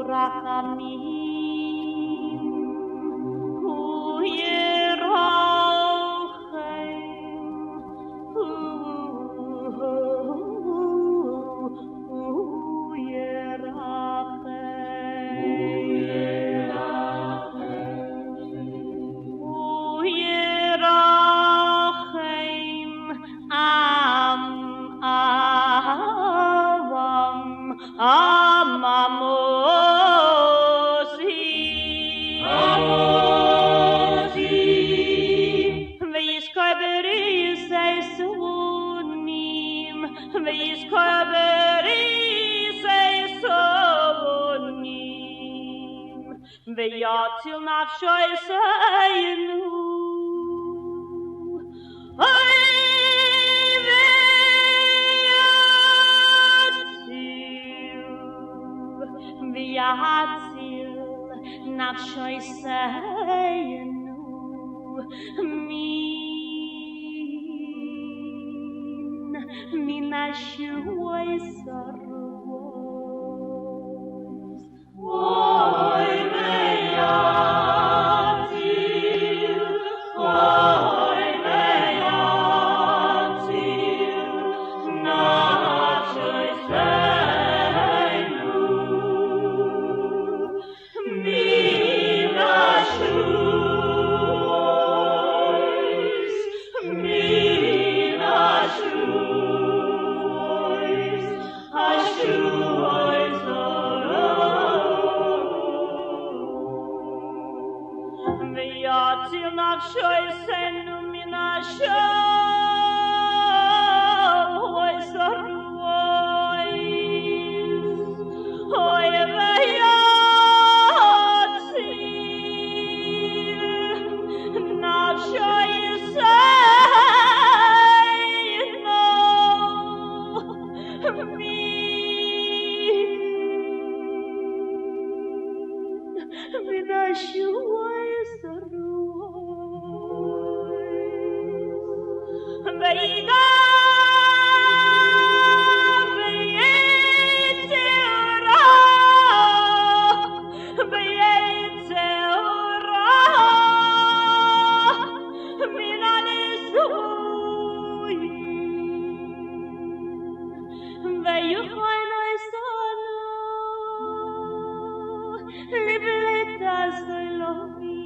רחמים הוא ירחם הוא ירחם הוא ירחם עם עמוסים ויזכור בריסי סונים ויזכור בריסי סונים ויציל נפשו יסיינו ויציל נפשו יסיינו מן השועי סרוס אוי ויציל אוי ויציל נפשו יסיינו מן השועי מן השועי ויציל נפשו יסיינו מן השועי סרוס אוי ויציל נפשו יסיינו מן השועי סרוס וידע ויצר רע מן הנישואים ויוכנו יסנו לבלית הסלומים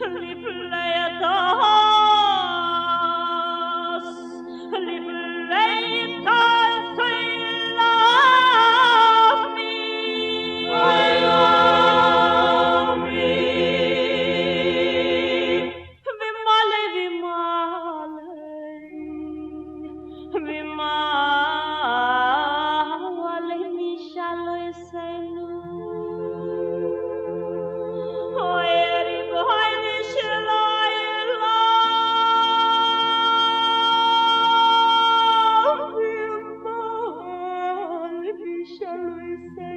לבלית shall we say?